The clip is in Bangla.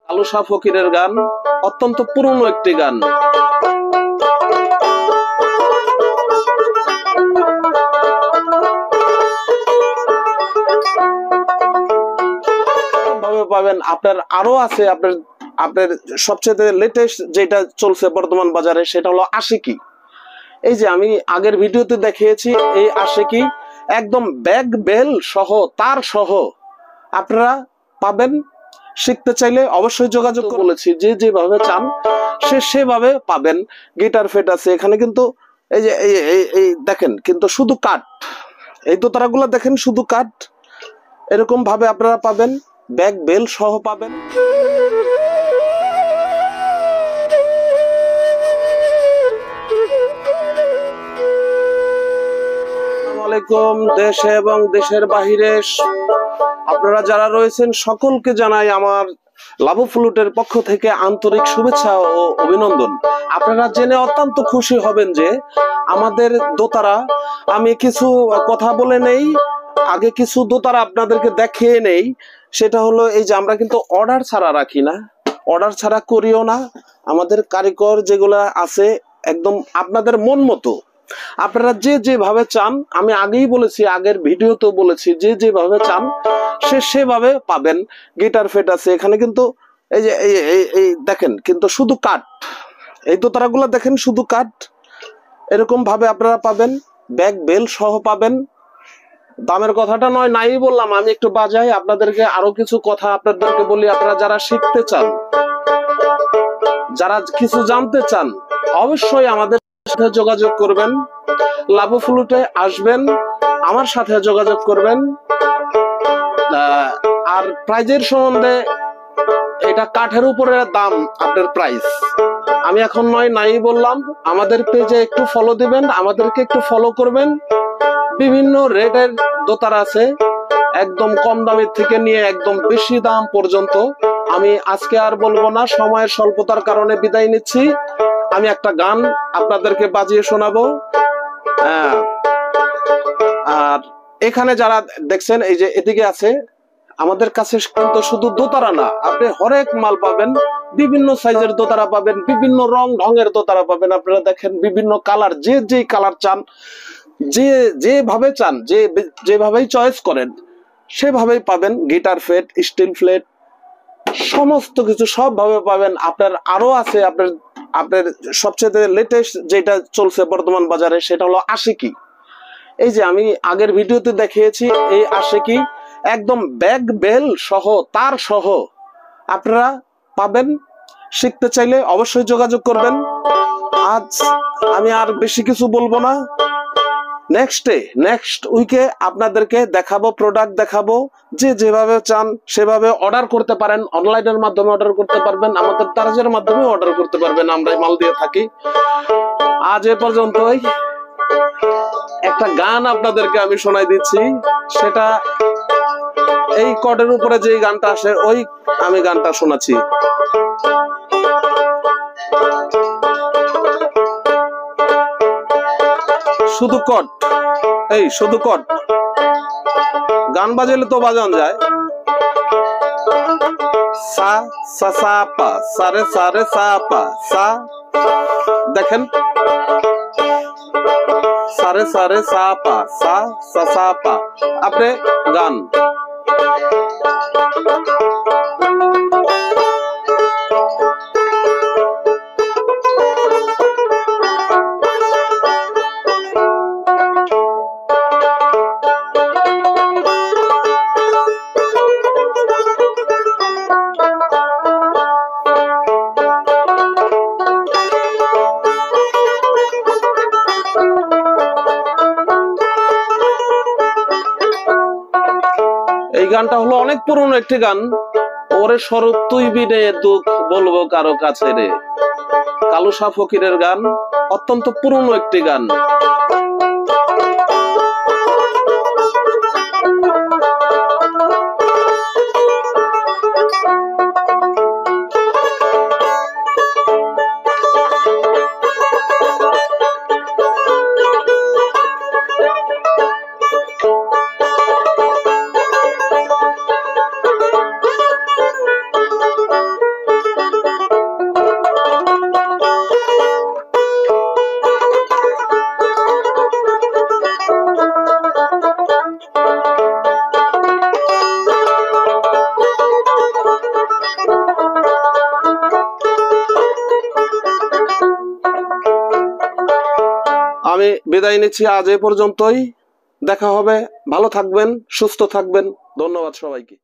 কালু শাহ ফকিরের গান, অত্যন্ত পুরনো একটি গান। পাবেন আপনার আরো আছে, আপনার সবচেয়ে লেটেস্ট যেটা চলছে বর্তমান বাজারে সেটা হলো আশিকি। এই যে আমি আগের ভিডিওতে দেখিয়েছি, এই আশিকি একদম ব্যাগ বেল সহ তার সহ আপনারা পাবেন। শিখতে চাইলে অবশ্যই যোগাযোগ বলেছি, যে যেভাবে চান সে সেভাবে পাবেন। গিটার ফেট আছে এখানে, কিন্তু এই যে এই দেখেন, কিন্তু শুধু কাঠ, এই দোতারাগুলো দেখেন শুধু কাঠ, এরকম ভাবে আপনারা পাবেন, ব্যাগ বেল সহ পাবেন। আসসালামুয়ালাইকুম, দেশে এবং দেশের বাহিরে আপনারা যারা রয়েছেন সকলকে জানাই আমার লাভু ফ্লুটের পক্ষ থেকে আন্তরিক শুভেচ্ছা ও অভিনন্দন। আপনারা জেনে অত্যন্ত খুশি হবেন যে আমাদের দোতারা, আমি কিছু কথা বলে নেই, আগে কিছু দোতারা আপনাদেরকে দেখিয়ে নেই। সেটা হলো এই যে আমরা কিন্তু অর্ডার ছাড়া রাখি না, অর্ডার ছাড়া করিও না। আমাদের কারিগর যেগুলা আছে একদম আপনাদের মন মতো, আপনারা যে যেভাবে চান, আমি আগেই বলেছি, আগের ভিডিওতেও বলেছি, যে যেভাবে চান সে সেভাবে পাবেন। গিটার ফেট আছে এখানে, কিন্তু এই যে এই দেখেন, কিন্তু শুধু কাঠ, এই দোতারাগুলো দেখেন শুধু কাঠ, এরকম ভাবে আপনারা পাবেন, ব্যাগ বেল সহ পাবেন। দামের কথাটা নয় নাই বললাম, আমি একটু বাজাই, আপনাদেরকে আরো কিছু কথা আপনাদেরকে বলি। আপনারা যারা শিখতে চান, যারা কিছু জানতে চান, অবশ্যই আমাদের সাথে যোগাযোগ করবেন, লাভু ফ্লুটে আসবেন, আমার সাথে যোগাযোগ করবেন। আর প্রাইজের সম্বন্ধে, এটা কাঠের উপরে দাম, আপনার প্রাইস আমি এখন নয় নাই বললাম। আমাদের পেজে একটু ফলো দিবেন, আমাদেরকে একটু ফলো করবেন। বিভিন্ন রেটের দোতার আছে, একদম কম দামের থেকে নিয়ে একদম বেশি দাম পর্যন্ত। আমি আজকে আর বলবো না, সময়ের স্বল্পতার কারণে বিদায় নিচ্ছি। আমি একটা গান আপনাদেরকে বাজিয়ে শোনাবো। আর এখানে যারা দেখছেন, এই যে এদিকে আছে, আমাদের কাছে কিন্তু শুধু দোতারা না, আপনি হরেক মাল পাবেন, বিভিন্ন সাইজের দোতারা পাবেন, বিভিন্ন রং ঢঙের দোতারা পাবেন। আপনারা দেখেন বিভিন্ন কালার, যে যে কালার চান, যে যেভাবে চান, যেভাবেই চয়েস করেন সেভাবেই পাবেন। গিটার ফেট, স্টিল ফ্লেট, সমস্ত কিছু সবভাবে পাবেন। আপনার আরো আছে, আপনার সবচেয়ে লেটেস্ট যেটা চলছে বর্তমান বাজারে সেটা হলো আশিকি। এই যে আমি আগের ভিডিওতে দেখিয়েছি, এই আশিকি একদম ব্যাগ বেল সহ তার সহ আপনারা পাবেন। শিখতে চাইলে অবশ্যই যোগাযোগ করবেন। আজ আমি আর বেশি কিছু বলবো না, নেক্সট উইকে আপনাদেরকে দেখাবো, প্রোডাক্ট দেখাবো। যে যেভাবে চান সেভাবে অর্ডার করতে পারেন, অনলাইনের মাধ্যমে অর্ডার করতে পারবেন, আমাদের তারাজের মাধ্যমে অর্ডার করতে পারবেন, আমরা মাল দিয়ে থাকি। আজ এ পর্যন্তই। একটা গান আপনাদেরকে আমি শোনাই দিচ্ছি, সেটা এই কর্ডের উপরে যে গানটা আসে, ওই আমি গানটা শোনাচ্ছি। শুধু কট, এই শুধু কট, গান বাজালে তো বাজান যায়। সা সা সা পা, সারে সারে সা পা, সা, দেখেন, সারে সারে সা পা, সা সা সা পা, আপনি গান। এই গানটা হলো অনেক পুরনো একটি গান। ওরে শরৎ তুই বিনে দুঃখ বলবো কারো কাছে রে, কালু শাহ ফকিরের গান, অত্যন্ত পুরনো একটি গান। আমি বিদায় নিচ্ছি আজ এ পর্যন্তই। দেখা হবে, ভালো থাকবেন, সুস্থ থাকবেন। ধন্যবাদ সবাইকে।